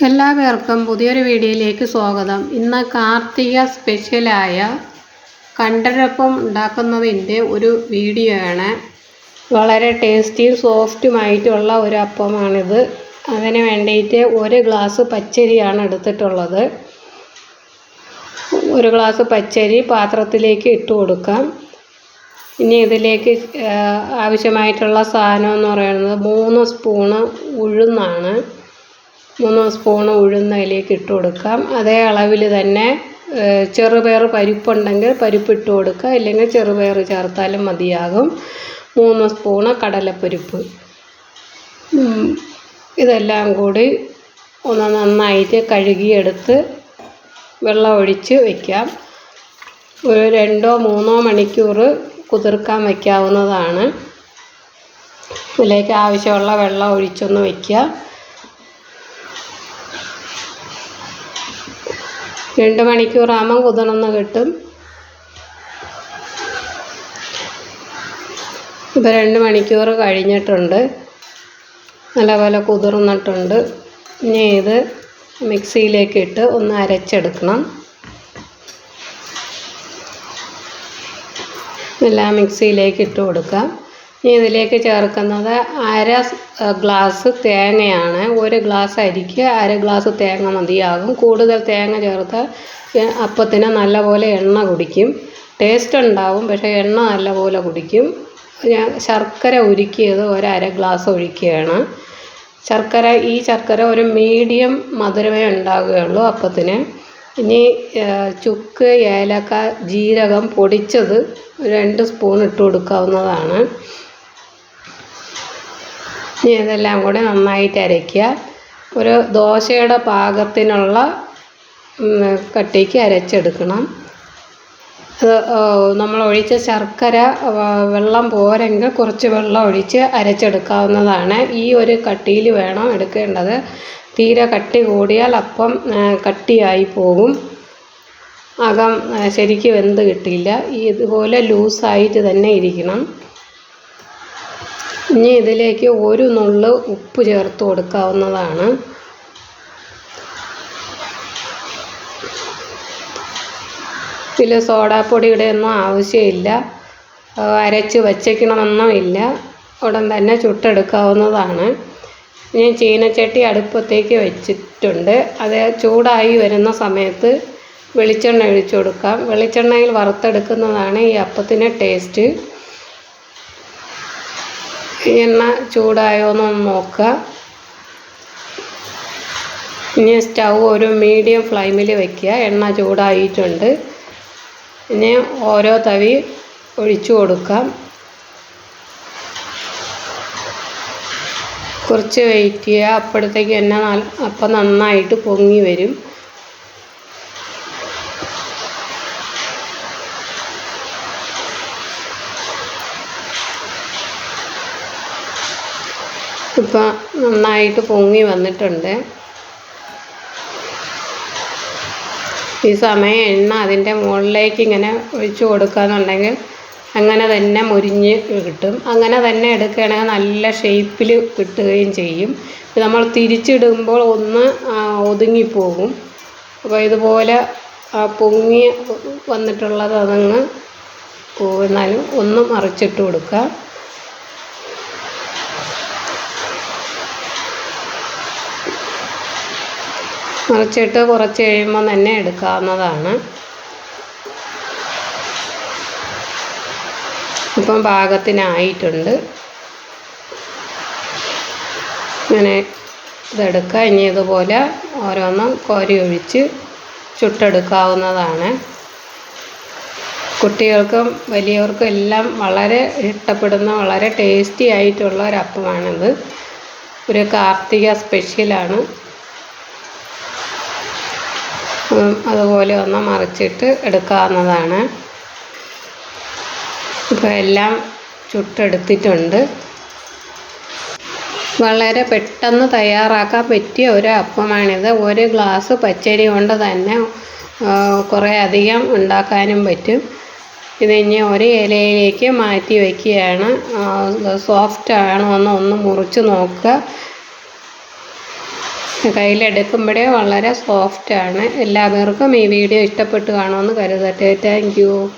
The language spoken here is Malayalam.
എല്ലാവർക്കും പുതിയൊരു വീഡിയോയിലേക്ക് സ്വാഗതം. ഇന്ന് കാർത്തിക സ്പെഷ്യലായ കണ്ടരപ്പം ഉണ്ടാക്കുന്നതിൻ്റെ ഒരു വീഡിയോയാണ്. വളരെ ടേസ്റ്റിയും സോഫ്റ്റുമായിട്ടുള്ള ഒരു അപ്പമാണിത്. അതിന് വേണ്ടിയിട്ട് ഒരു ഗ്ലാസ് പച്ചരിയാണ് എടുത്തിട്ടുള്ളത്. ഒരു ഗ്ലാസ് പച്ചരി പാത്രത്തിലേക്ക് ഇട്ട് കൊടുക്കാം. ഇനി ഇതിലേക്ക് ആവശ്യമായിട്ടുള്ള സാധനം എന്ന് പറയുന്നത് 3 സ്പൂണ് ഉഴുന്നാണ്. 3 സ്പൂണ് ഉഴുന്ന് അതിലേക്ക് ഇട്ട് കൊടുക്കാം. അതേ അളവിൽ തന്നെ ചെറുപയർ പരിപ്പുണ്ടെങ്കിൽ പരിപ്പ് ഇട്ട് കൊടുക്കുക, ഇല്ലെങ്കിൽ ചെറുപയർ ചേർത്താലും മതിയാകും. 3 സ്പൂണ് കടലപ്പരിപ്പ്. ഇതെല്ലാം കൂടി ഒന്ന് നന്നായിട്ട് കഴുകിയെടുത്ത് വെള്ളം ഒഴിച്ച് വയ്ക്കാം. ഒരു 2-3 മണിക്കൂർ കുതിർക്കാൻ വയ്ക്കാവുന്നതാണ്. ഇതിലേക്ക് ആവശ്യമുള്ള വെള്ളം ഒഴിച്ചൊന്ന് വയ്ക്കുക. 2 മണിക്കൂറാകുമ്പം കുതിർന്ന് കിട്ടും. ഇപ്പോൾ 2 മണിക്കൂർ കഴിഞ്ഞിട്ടുണ്ട്. നല്ലപോലെ കുതിർന്നിട്ടുണ്ട്. ഇനി ഇത് മിക്സിയിലേക്ക് ഇട്ട് ഒന്ന് അരച്ചെടുക്കണം. എല്ലാം മിക്സിയിലേക്ക് ഇട്ട് കൊടുക്കാം. ഇനി ഇതിലേക്ക് ചേർക്കുന്നത് 1/2 ഗ്ലാസ് തേങ്ങയാണ്. 1 ഗ്ലാസ് അരിക്ക് 1/2 ഗ്ലാസ് തേങ്ങ മതിയാകും. കൂടുതൽ തേങ്ങ ചേർത്താൽ അപ്പത്തിന് നല്ലപോലെ എണ്ണ കുടിക്കും. ടേസ്റ്റ് ഉണ്ടാവും, പക്ഷേ എണ്ണ നല്ലപോലെ കുടിക്കും. ശർക്കര ഉരുക്കിയത് 1/2 ഗ്ലാസ് ഒഴിക്കുകയാണ്. ഈ ശർക്കര ഒരു മീഡിയം മധുരമേ ഉണ്ടാവുകയുള്ളൂ അപ്പത്തിന്. ഇനി ചുക്ക്, ഏലക്ക, ജീരകം പൊടിച്ചത് 2 സ്പൂൺ ഇട്ട് കൊടുക്കാവുന്നതാണ്. ഇനി ഇതെല്ലാം കൂടെ നന്നായിട്ട് അരയ്ക്കുക. ഒരു ദോശയുടെ പാകത്തിനുള്ള കട്ടിക്ക് അരച്ചെടുക്കണം. നമ്മൾ ഒഴിച്ച ശർക്കര വെള്ളം പോരെങ്കിൽ കുറച്ച് വെള്ളം ഒഴിച്ച് അരച്ചെടുക്കാവുന്നതാണ്. ഈ ഒരു കട്ടിയിൽ വേണം എടുക്കേണ്ടത്. തീരെ കട്ടി കൂടിയാൽ അപ്പം കട്ടിയായി പോകും, അകം ശരിക്ക് വെന്ത് കിട്ടില്ല. ഇതുപോലെ ലൂസായിട്ട് തന്നെ ഇരിക്കണം. ഇനി ഇതിലേക്ക് 1 നുള്ള് ഉപ്പ് ചേർത്ത് കൊടുക്കാവുന്നതാണ്. ഇതിൽ സോഡാപ്പൊടിയുടെ ഒന്നും ആവശ്യമില്ല. അരച്ച് വച്ചേക്കണമെന്നുമില്ല. ഉടൻ തന്നെ ചുട്ടെടുക്കാവുന്നതാണ്. ഇനി ചീനച്ചട്ടി അടുപ്പത്തേക്ക് വെച്ചിട്ടുണ്ട്. അത് ചൂടായി വരുന്ന സമയത്ത് വെളിച്ചെണ്ണ ഒഴിച്ചു കൊടുക്കാം. വെളിച്ചെണ്ണയിൽ വറുത്തെടുക്കുന്നതാണ് ഈ അപ്പത്തിന് ടേസ്റ്റ്. എണ്ണ ചൂടായോന്നൊന്ന് നോക്കുക. ഇനി സ്റ്റൗ ഒരു മീഡിയം ഫ്ലെയിമിൽ വയ്ക്കുക. എണ്ണ ചൂടായിട്ടുണ്ട്. ഇനി ഓരോ തവി ഒഴിച്ചു കൊടുക്കാം. കുറച്ച് വെയിറ്റ് ചെയ്യുക. അപ്പോഴത്തേക്ക് എണ്ണ അപ്പം നന്നായിട്ട് പൊങ്ങി വരും. ഇപ്പം നന്നായിട്ട് പൊങ്ങി വന്നിട്ടുണ്ട്. ഈ സമയം എണ്ണ അതിൻ്റെ മുകളിലേക്ക് ഇങ്ങനെ ഒഴിച്ച് കൊടുക്കുകയെന്നുണ്ടെങ്കിൽ അങ്ങനെ തന്നെ മുരിഞ്ഞ് കിട്ടും. അങ്ങനെ തന്നെ എടുക്കുകയാണെങ്കിൽ നല്ല ഷേപ്പിൽ കിട്ടുകയും ചെയ്യും. നമ്മൾ തിരിച്ചിടുമ്പോൾ ഒന്ന് ഒതുങ്ങിപ്പോകും. അപ്പോൾ ഇതുപോലെ പൊങ്ങി വന്നിട്ടുള്ളത് അതങ്ങ് എന്നാലും ഒന്ന് മറിച്ചിട്ട് കൊടുക്കുക. മറിച്ചിട്ട് കുറച്ച് കഴിയുമ്പോൾ തന്നെ എടുക്കാവുന്നതാണ്. ഇപ്പം പാകത്തിനായിട്ടുണ്ട്. ഇങ്ങനെ ഇതെടുക്കുക. ഇനി ഇതുപോലെ ഓരോന്നും കോരി ഒഴിച്ച് ചുട്ടെടുക്കാവുന്നതാണ്. കുട്ടികൾക്കും വലിയവർക്കും എല്ലാം വളരെ ഇഷ്ടപ്പെടുന്ന വളരെ ടേസ്റ്റി ആയിട്ടുള്ള ഒരു അപ്പമാണിത്. ഒരു കാർത്തിക സ്പെഷ്യലാണ്. അതുപോലെ ഒന്ന് മറിച്ചിട്ട് എടുക്കാവുന്നതാണ്. ഇപ്പോൾ എല്ലാം ചുട്ടെടുത്തിട്ടുണ്ട്. വളരെ പെട്ടെന്ന് തയ്യാറാക്കാൻ പറ്റിയ ഒരു അപ്പമാണിത്. 1 ഗ്ലാസ് പച്ചരി കൊണ്ട് തന്നെ കുറേ അധികം ഉണ്ടാക്കാനും പറ്റും. ഇതിനി ഒരു ഇലയിലേക്ക് മാറ്റി വയ്ക്കുകയാണ്. സോഫ്റ്റ് ആണോ എന്ന് ഒന്ന് മുറിച്ച് നോക്കുക. കയ്യിലെടുക്കുമ്പോഴേ വളരെ സോഫ്റ്റാണ്. എല്ലാവർക്കും ഈ വീഡിയോ ഇഷ്ടപ്പെട്ട് കാണുമെന്ന് കരുതട്ടെ. Thank you.